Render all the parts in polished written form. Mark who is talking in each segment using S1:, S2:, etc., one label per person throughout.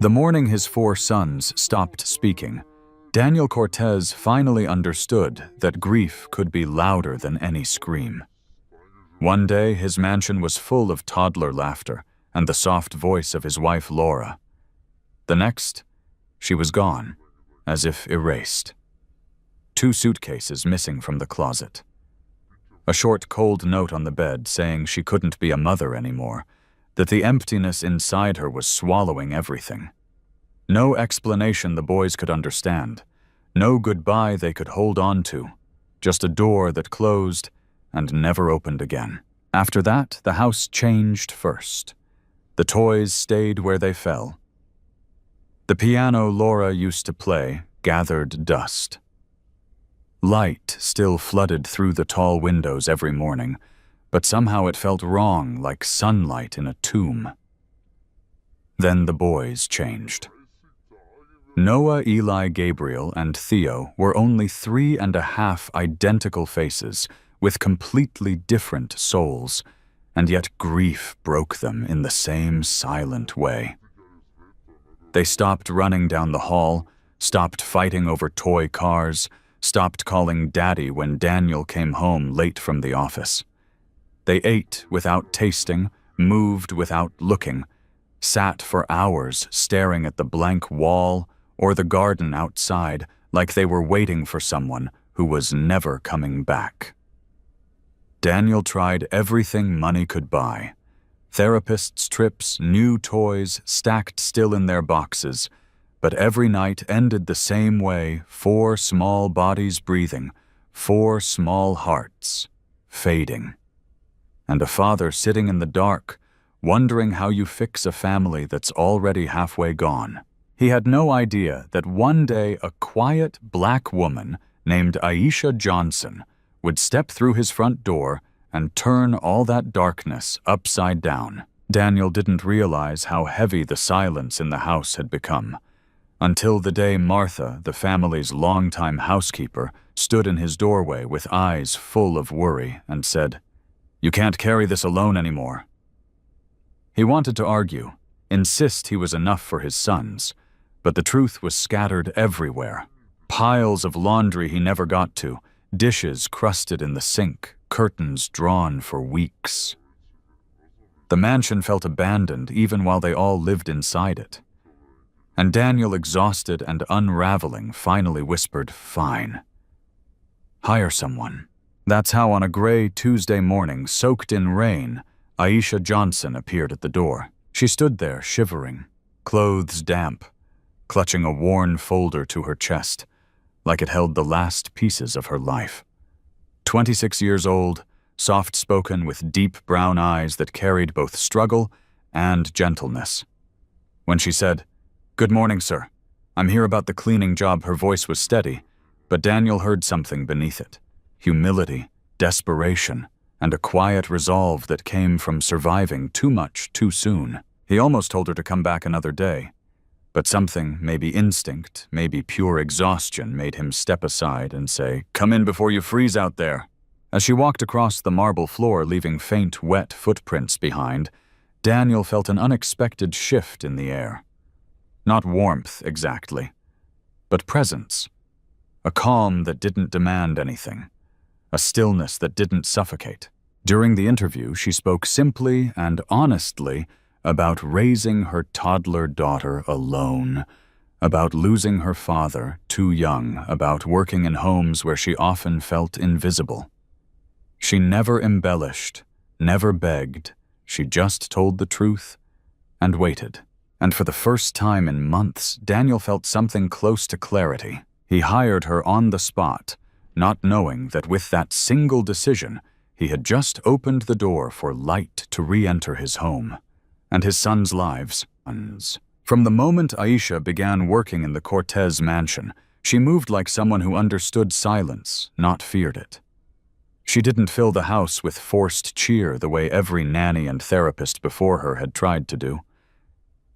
S1: The morning his 4 sons stopped speaking, Daniel Cortez finally understood that grief could be louder than any scream. One day, his mansion was full of toddler laughter and the soft voice of his wife Laura. The next, she was gone, as if erased. 2 suitcases missing from the closet. A short, cold note on the bed saying she couldn't be a mother anymore, that the emptiness inside her was swallowing everything. No explanation the boys could understand, no goodbye they could hold on to, just a door that closed and never opened again. After that, the house changed first. The toys stayed where they fell. The piano Laura used to play gathered dust. Light still flooded through the tall windows every morning, but somehow it felt wrong, like sunlight in a tomb. Then the boys changed. Noah, Eli, Gabriel, and Theo were only 3.5 identical faces with completely different souls, and yet grief broke them in the same silent way. They stopped running down the hall, stopped fighting over toy cars, stopped calling Daddy when Daniel came home late from the office. They ate without tasting, moved without looking, sat for hours staring at the blank wall or the garden outside like they were waiting for someone who was never coming back. Daniel tried everything money could buy. Therapists' trips, new toys, stacked still in their boxes, but every night ended the same way, 4 small bodies breathing, 4 small hearts fading. And a father sitting in the dark, wondering how you fix a family that's already halfway gone. He had no idea that one day a quiet black woman named Aisha Johnson would step through his front door and turn all that darkness upside down. Daniel didn't realize how heavy the silence in the house had become, until the day Martha, the family's longtime housekeeper, stood in his doorway with eyes full of worry and said, "You can't carry this alone anymore." He wanted to argue, insist he was enough for his sons, but the truth was scattered everywhere. Piles of laundry he never got to, dishes crusted in the sink, curtains drawn for weeks. The mansion felt abandoned even while they all lived inside it. And Daniel, exhausted and unraveling, finally whispered, "Fine. Hire someone." That's how on a gray Tuesday morning, soaked in rain, Aisha Johnson appeared at the door. She stood there, shivering, clothes damp, clutching a worn folder to her chest, like it held the last pieces of her life. 26 years old, soft-spoken with deep brown eyes that carried both struggle and gentleness. When she said, "Good morning, sir. I'm here about the cleaning job," her voice was steady, but Daniel heard something beneath it. Humility, desperation, and a quiet resolve that came from surviving too much too soon. He almost told her to come back another day, but something, maybe instinct, maybe pure exhaustion, made him step aside and say, "Come in before you freeze out there." As she walked across the marble floor, leaving faint, wet footprints behind, Daniel felt an unexpected shift in the air. Not warmth, exactly, but presence. A calm that didn't demand anything. A stillness that didn't suffocate. During the interview, she spoke simply and honestly about raising her toddler daughter alone, about losing her father too young, about working in homes where she often felt invisible. She never embellished, never begged. She just told the truth and waited. And for the first time in months, Daniel felt something close to clarity. He hired her on the spot, not knowing that with that single decision, he had just opened the door for light to re-enter his home and his sons' lives. From the moment Aisha began working in the Cortez mansion, she moved like someone who understood silence, not feared it. She didn't fill the house with forced cheer the way every nanny and therapist before her had tried to do.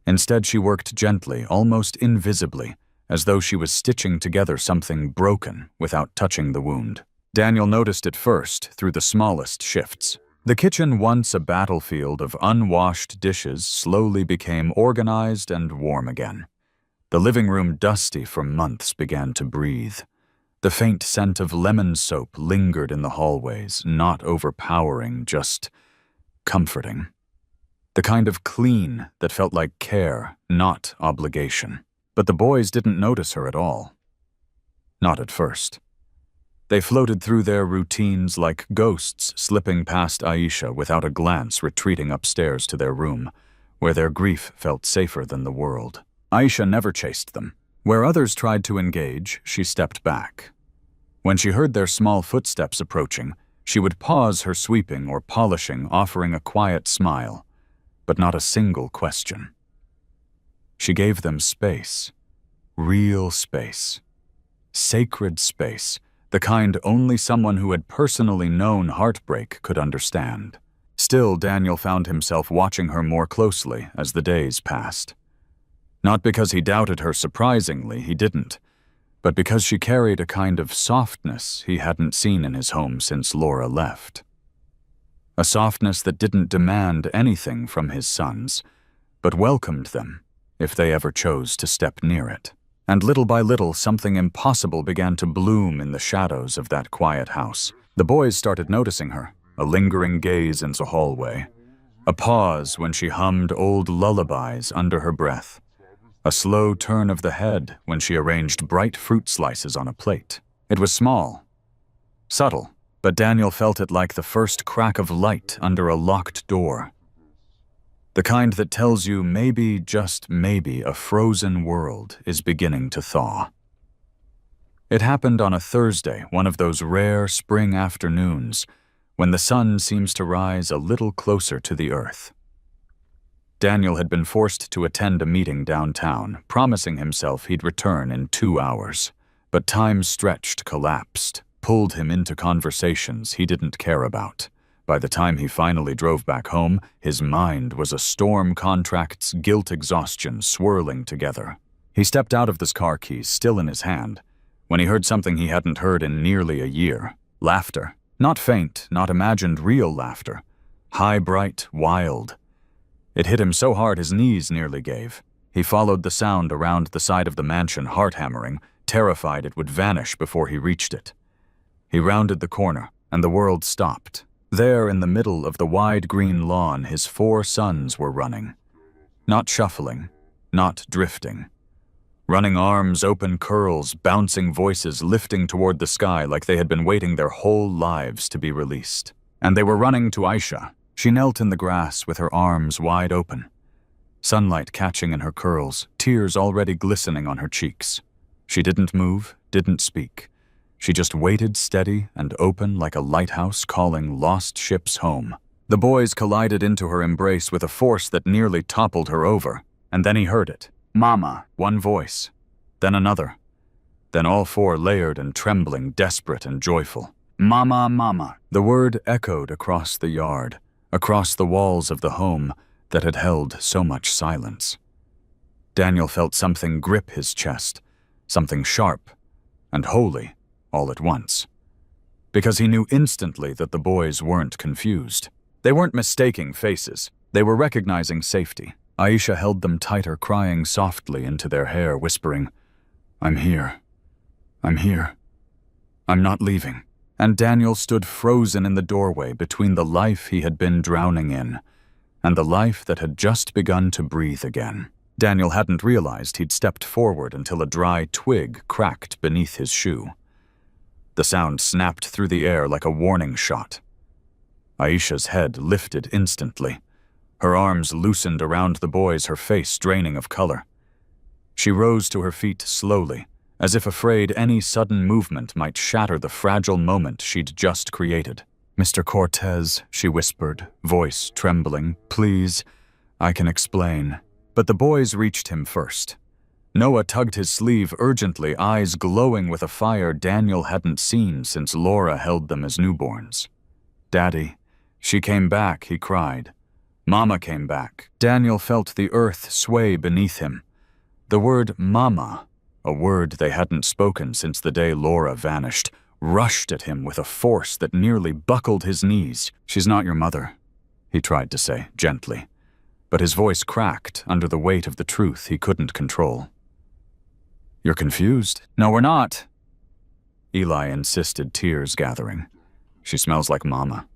S1: Instead, she worked gently, almost invisibly, as though she was stitching together something broken without touching the wound. Daniel noticed it first through the smallest shifts. The kitchen, once a battlefield of unwashed dishes, slowly became organized and warm again. The living room, dusty from months, began to breathe. The faint scent of lemon soap lingered in the hallways, not overpowering, just comforting. The kind of clean that felt like care, not obligation. But the boys didn't notice her at all. Not at first. They floated through their routines like ghosts slipping past Aisha without a glance, retreating upstairs to their room, where their grief felt safer than the world. Aisha never chased them. Where others tried to engage, she stepped back. When she heard their small footsteps approaching, she would pause her sweeping or polishing, offering a quiet smile, but not a single question. She gave them space. Real space. Sacred space. The kind only someone who had personally known heartbreak could understand. Still, Daniel found himself watching her more closely as the days passed. Not because he doubted her, surprisingly, he didn't, but because she carried a kind of softness he hadn't seen in his home since Laura left. A softness that didn't demand anything from his sons, but welcomed them if they ever chose to step near it. And little by little, something impossible began to bloom in the shadows of that quiet house. The boys started noticing her, a lingering gaze into the hallway, a pause when she hummed old lullabies under her breath, a slow turn of the head when she arranged bright fruit slices on a plate. It was small, subtle, but Daniel felt it like the first crack of light under a locked door. The kind that tells you maybe, just maybe, a frozen world is beginning to thaw. It happened on a Thursday, one of those rare spring afternoons when the sun seems to rise a little closer to the earth. Daniel had been forced to attend a meeting downtown, promising himself he'd return in 2 hours. But time stretched, collapsed, pulled him into conversations he didn't care about. By the time he finally drove back home, his mind was a storm, contracts, guilt, exhaustion swirling together. He stepped out of his car keys, still in his hand, when he heard something he hadn't heard in nearly a year. Laughter. Not faint, not imagined, real laughter. High, bright, wild. It hit him so hard his knees nearly gave. He followed the sound around the side of the mansion, heart-hammering, terrified it would vanish before he reached it. He rounded the corner, and the world stopped. There, in the middle of the wide green lawn, his 4 sons were running. Not shuffling, not drifting. Running, arms, open curls, bouncing voices lifting toward the sky like they had been waiting their whole lives to be released. And they were running to Aisha. She knelt in the grass with her arms wide open. Sunlight catching in her curls, tears already glistening on her cheeks. She didn't move, didn't speak. She just waited, steady and open like a lighthouse calling lost ships home. The boys collided into her embrace with a force that nearly toppled her over, and then he heard it. Mama. One voice, then another. Then all 4 layered and trembling, desperate and joyful. Mama, mama. The word echoed across the yard, across the walls of the home that had held so much silence. Daniel felt something grip his chest, something sharp and holy, all at once. Because he knew instantly that the boys weren't confused. They weren't mistaking faces. They were recognizing safety. Aisha held them tighter, crying softly into their hair, whispering, "I'm here. I'm here. I'm not leaving." And Daniel stood frozen in the doorway between the life he had been drowning in and the life that had just begun to breathe again. Daniel hadn't realized he'd stepped forward until a dry twig cracked beneath his shoe. The sound snapped through the air like a warning shot. Aisha's head lifted instantly. Her arms loosened around the boys, her face draining of color. She rose to her feet slowly, as if afraid any sudden movement might shatter the fragile moment she'd just created. "Mr. Cortez," she whispered, voice trembling, "please, I can explain." But the boys reached him first. Noah tugged his sleeve urgently, eyes glowing with a fire Daniel hadn't seen since Laura held them as newborns. "Daddy, she came back," he cried. "Mama came back." Daniel felt the earth sway beneath him. The word mama, a word they hadn't spoken since the day Laura vanished, rushed at him with a force that nearly buckled his knees. "She's not your mother," he tried to say, gently, but his voice cracked under the weight of the truth he couldn't control. "You're confused?" "No, we're not," Eli insisted, tears gathering. "She smells like Mama.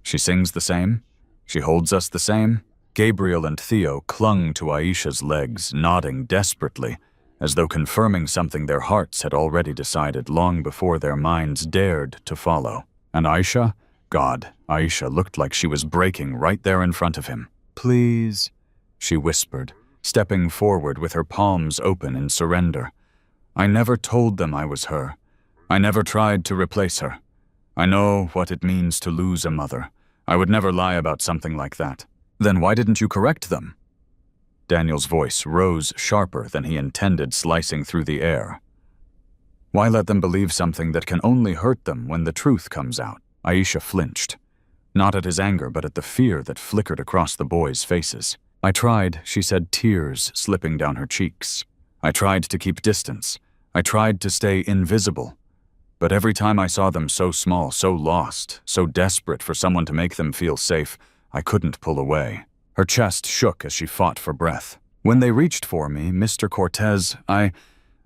S1: She sings the same. She holds us the same." Gabriel and Theo clung to Aisha's legs, nodding desperately, as though confirming something their hearts had already decided long before their minds dared to follow. And Aisha? God, Aisha looked like she was breaking right there in front of him. "Please," she whispered, stepping forward with her palms open in surrender. "I never told them I was her. I never tried to replace her. I know what it means to lose a mother. I would never lie about something like that." "Then why didn't you correct them?" Daniel's voice rose sharper than he intended, slicing through the air. "Why let them believe something that can only hurt them when the truth comes out?" Aisha flinched, not at his anger but at the fear that flickered across the boys' faces. "I tried," she said, tears slipping down her cheeks. "I tried to keep distance. I tried to stay invisible. But every time I saw them so small, so lost, so desperate for someone to make them feel safe, I couldn't pull away." Her chest shook as she fought for breath. "When they reached for me, Mr. Cortez, I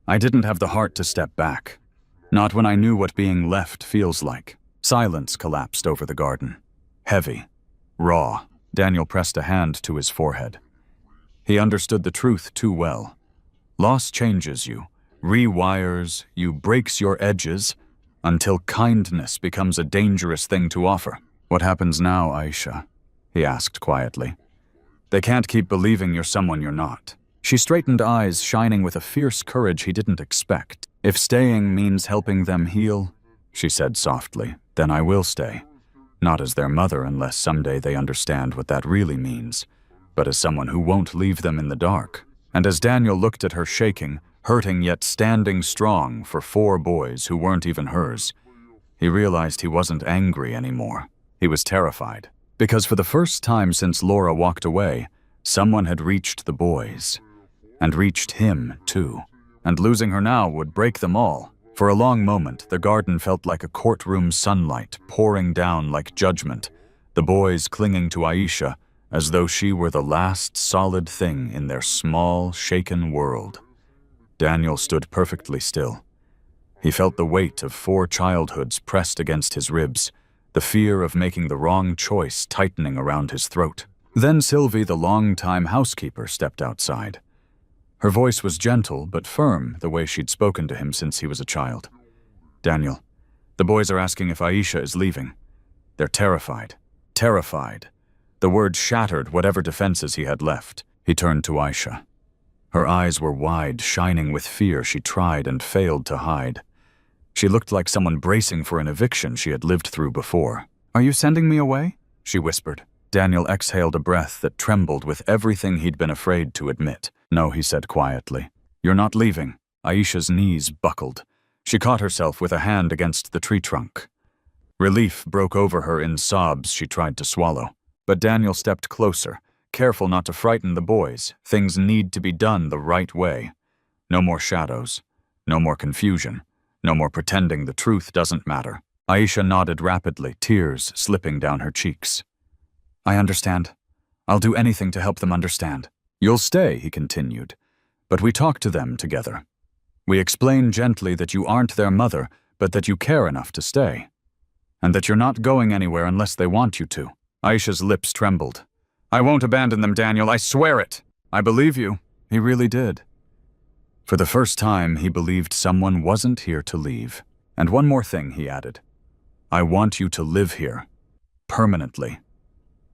S1: didn't have the heart to step back. Not when I knew what being left feels like." Silence collapsed over the garden. Heavy, raw. Daniel pressed a hand to his forehead. He understood the truth too well. Loss changes you, rewires you, breaks your edges, until kindness becomes a dangerous thing to offer. "What happens now, Aisha?" he asked quietly. "They can't keep believing you're someone you're not." She straightened eyes shining with a fierce courage he didn't expect. "If staying means helping them heal," she said softly, "then I will stay. Not as their mother unless someday they understand what that really means, but as someone who won't leave them in the dark." And as Daniel looked at her shaking, hurting yet standing strong for 4 boys who weren't even hers, he realized he wasn't angry anymore. He was terrified. Because for the first time since Laura walked away, someone had reached the boys. And reached him, too. And losing her now would break them all. For a long moment, the garden felt like a courtroom sunlight, pouring down like judgment, the boys clinging to Aisha as though she were the last solid thing in their small, shaken world. Daniel stood perfectly still. He felt the weight of 4 childhoods pressed against his ribs, the fear of making the wrong choice tightening around his throat. Then Sylvie, the long-time housekeeper, stepped outside. Her voice was gentle but firm, the way she'd spoken to him since he was a child. "Daniel, the boys are asking if Aisha is leaving. They're terrified. Terrified." The word shattered whatever defenses he had left. He turned to Aisha. Her eyes were wide, shining with fear she tried and failed to hide. She looked like someone bracing for an eviction she had lived through before. "Are you sending me away?" she whispered. Daniel exhaled a breath that trembled with everything he'd been afraid to admit. "No," he said quietly. "You're not leaving." Aisha's knees buckled. She caught herself with a hand against the tree trunk. Relief broke over her in sobs she tried to swallow. But Daniel stepped closer, careful not to frighten the boys. Things need to be done the right way. No more shadows. No more confusion. No more pretending the truth doesn't matter. Aisha nodded rapidly, tears slipping down her cheeks. "I understand. I'll do anything to help them understand." "You'll stay," he continued. "But we talk to them together. We explain gently that you aren't their mother, but that you care enough to stay. And that you're not going anywhere unless they want you to." Aisha's lips trembled. "I won't abandon them, Daniel, I swear it." "I believe you." He really did. For the first time, he believed someone wasn't here to leave. "And one more thing," he added. "I want you to live here. Permanently.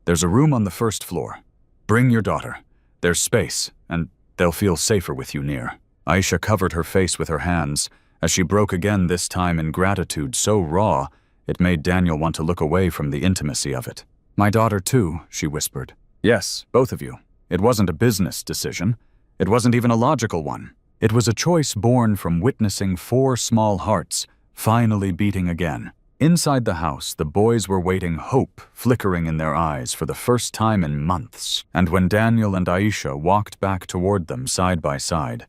S1: There's a room on the 1st floor. Bring your daughter. There's space, and they'll feel safer with you near." Aisha covered her face with her hands, as she broke again, this time in gratitude so raw, it made Daniel want to look away from the intimacy of it. "My daughter too," she whispered. "Yes, both of you. It wasn't a business decision. It wasn't even a logical one. It was a choice born from witnessing 4 small hearts finally beating again. Inside the house, the boys were waiting, hope flickering in their eyes for the first time in months. And when Daniel and Aisha walked back toward them side by side,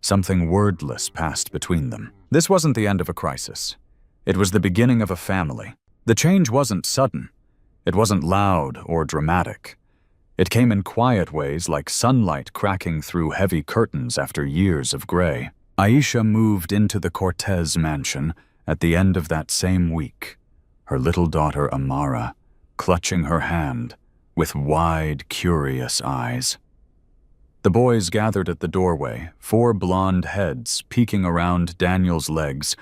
S1: something wordless passed between them. This wasn't the end of a crisis. It was the beginning of a family. The change wasn't sudden. It wasn't loud or dramatic. It came in quiet ways, like sunlight cracking through heavy curtains after years of gray. Aisha moved into the Cortez mansion at the end of that same week, her little daughter Amara clutching her hand with wide, curious eyes. The boys gathered at the doorway, 4 blonde heads peeking around Daniel's legs,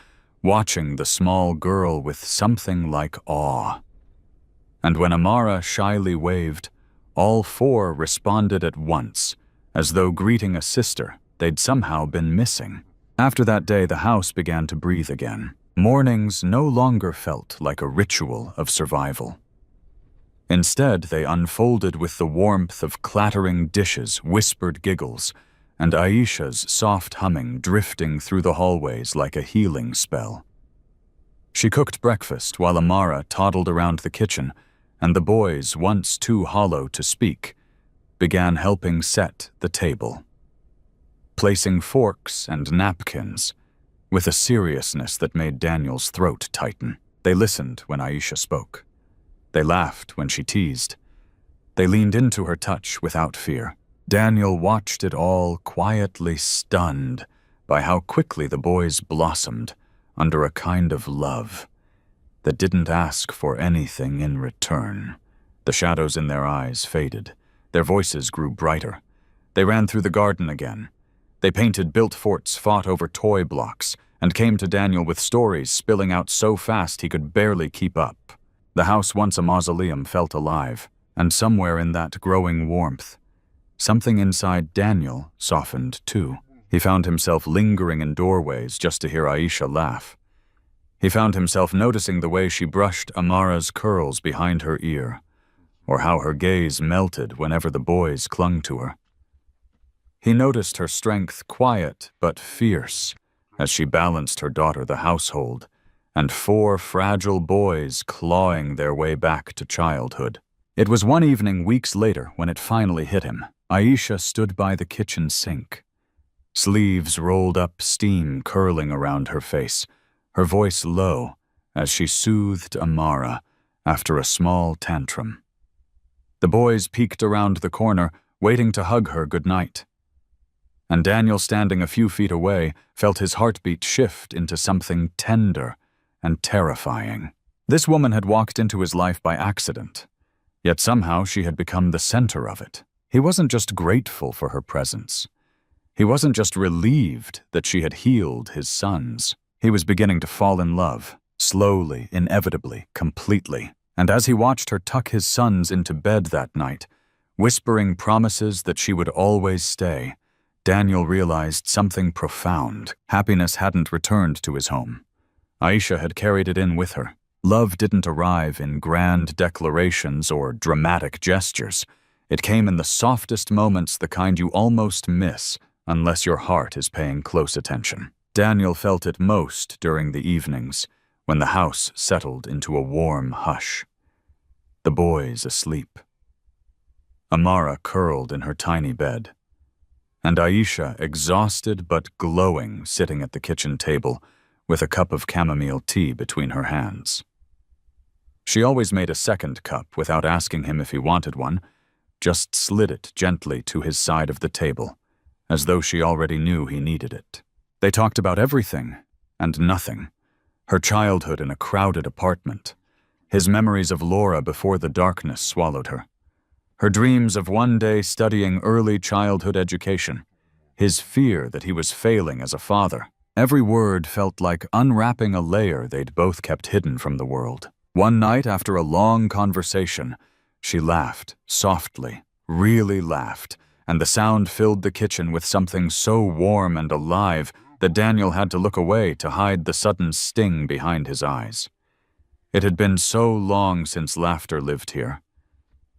S1: watching the small girl with something like awe. And when Amara shyly waved, all 4 responded at once, as though greeting a sister they'd somehow been missing. After that day, the house began to breathe again. Mornings no longer felt like a ritual of survival. Instead, they unfolded with the warmth of clattering dishes, whispered giggles, and Aisha's soft humming drifting through the hallways like a healing spell. She cooked breakfast while Amara toddled around the kitchen, and the boys, once too hollow to speak, began helping set the table, placing forks and napkins with a seriousness that made Daniel's throat tighten. They listened when Aisha spoke. They laughed when she teased. They leaned into her touch without fear. Daniel watched it all, quietly stunned by how quickly the boys blossomed under a kind of love that didn't ask for anything in return. The shadows in their eyes faded. Their voices grew brighter. They ran through the garden again. They painted built forts, fought over toy blocks, and came to Daniel with stories spilling out so fast he could barely keep up. The house, once a mausoleum, felt alive, and somewhere in that growing warmth, something inside Daniel softened too. He found himself lingering in doorways just to hear Aisha laugh. He found himself noticing the way she brushed Amara's curls behind her ear, or how her gaze melted whenever the boys clung to her. He noticed her strength, quiet but fierce, as she balanced her daughter, the household, and 4 fragile boys clawing their way back to childhood. It was one evening weeks later when it finally hit him. Aisha stood by the kitchen sink, sleeves rolled up, steam curling around her face, her voice low as she soothed Amara after a small tantrum. The boys peeked around the corner, waiting to hug her goodnight. And Daniel, standing a few feet away, felt his heartbeat shift into something tender and terrifying. This woman had walked into his life by accident, yet somehow she had become the center of it. He wasn't just grateful for her presence. He wasn't just relieved that she had healed his sons. He was beginning to fall in love, slowly, inevitably, completely. And as he watched her tuck his sons into bed that night, whispering promises that she would always stay, Daniel realized something profound. Happiness hadn't returned to his home. Aisha had carried it in with her. Love didn't arrive in grand declarations or dramatic gestures. It came in the softest moments, the kind you almost miss unless your heart is paying close attention. Daniel felt it most during the evenings, when the house settled into a warm hush. The boys asleep. Amara curled in her tiny bed, and Aisha, exhausted but glowing, sitting at the kitchen table with a cup of chamomile tea between her hands. She always made a second cup without asking him if he wanted one, just slid it gently to his side of the table, as though she already knew he needed it. They talked about everything and nothing. Her childhood in a crowded apartment, his memories of Laura before the darkness swallowed her, her dreams of one day studying early childhood education, his fear that he was failing as a father. Every word felt like unwrapping a layer they'd both kept hidden from the world. One night, after a long conversation, she laughed, softly, really laughed, and the sound filled the kitchen with something so warm and alive that Daniel had to look away to hide the sudden sting behind his eyes. It had been so long since laughter lived here,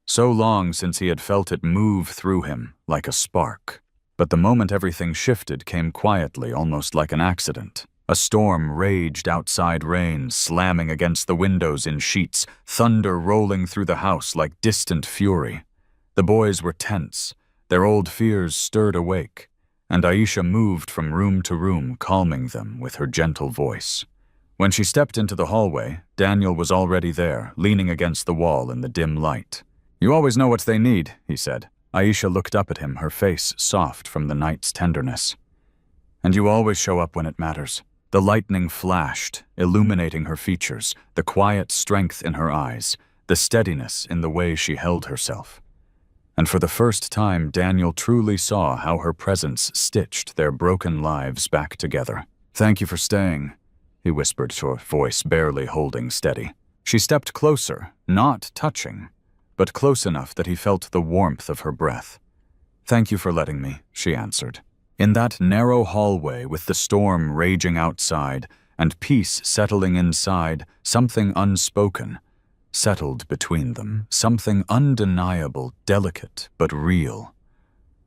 S1: so long since he had felt it move through him like a spark. But the moment everything shifted came quietly, almost like an accident. A storm raged outside, rain slamming against the windows in sheets, thunder rolling through the house like distant fury. The boys were tense, their old fears stirred awake, and Aisha moved from room to room, calming them with her gentle voice. When she stepped into the hallway, Daniel was already there, leaning against the wall in the dim light. "You always know what they need," he said. Aisha looked up at him, her face soft from the night's tenderness. "And you always show up when it matters." The lightning flashed, illuminating her features, the quiet strength in her eyes, the steadiness in the way she held herself. And for the first time, Daniel truly saw how her presence stitched their broken lives back together. "Thank you for staying," he whispered to her voice barely holding steady. She stepped closer, not touching, but close enough that he felt the warmth of her breath. "Thank you for letting me," she answered. In that narrow hallway with the storm raging outside and peace settling inside, something unspoken settled between them, something undeniable, delicate but real.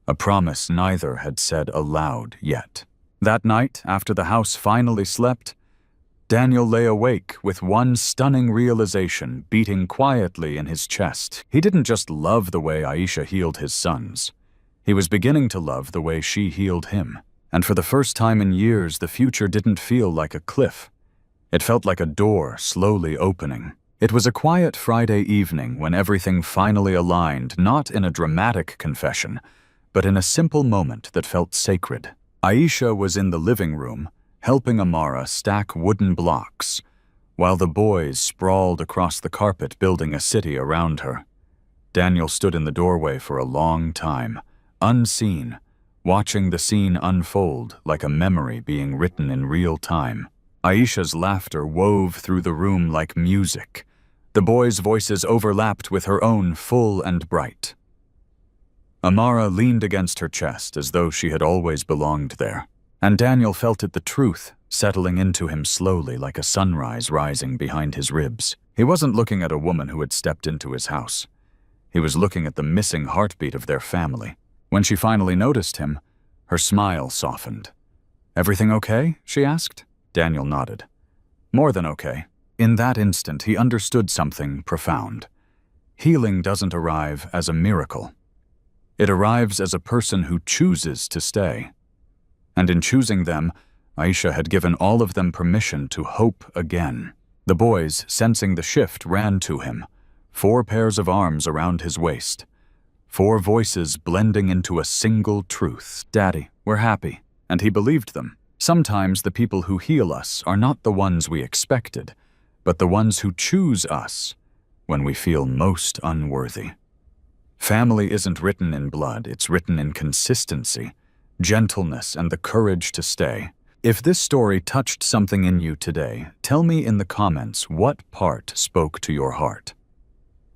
S1: A promise neither had said aloud yet. That night, after the house finally slept, Daniel lay awake with one stunning realization beating quietly in his chest. He didn't just love the way Aisha healed his sons. He was beginning to love the way she healed him. And for the first time in years, the future didn't feel like a cliff. It felt like a door slowly opening. It was a quiet Friday evening when everything finally aligned, not in a dramatic confession, but in a simple moment that felt sacred. Aisha was in the living room, helping Amara stack wooden blocks, while the boys sprawled across the carpet building a city around her. Daniel stood in the doorway for a long time, unseen, watching the scene unfold like a memory being written in real time. Aisha's laughter wove through the room like music. The boys' voices overlapped with her own, full and bright. Amara leaned against her chest as though she had always belonged there, and Daniel felt it, the truth settling into him slowly like a sunrise rising behind his ribs. He wasn't looking at a woman who had stepped into his house. He was looking at the missing heartbeat of their family. When she finally noticed him, her smile softened. "Everything okay?" she asked. Daniel nodded. "More than okay." In that instant, he understood something profound. Healing doesn't arrive as a miracle. It arrives as a person who chooses to stay. And in choosing them, Aisha had given all of them permission to hope again. The boys, sensing the shift, ran to him, 4 pairs of arms around his waist. 4 voices blending into a single truth. "Daddy, we're happy." And he believed them. Sometimes the people who heal us are not the ones we expected, but the ones who choose us when we feel most unworthy. Family isn't written in blood, it's written in consistency, gentleness, and the courage to stay. If this story touched something in you today, tell me in the comments what part spoke to your heart.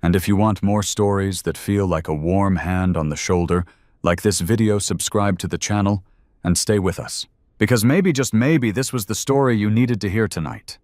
S1: And if you want more stories that feel like a warm hand on the shoulder, like this video, subscribe to the channel and stay with us. Because maybe, just maybe, this was the story you needed to hear tonight.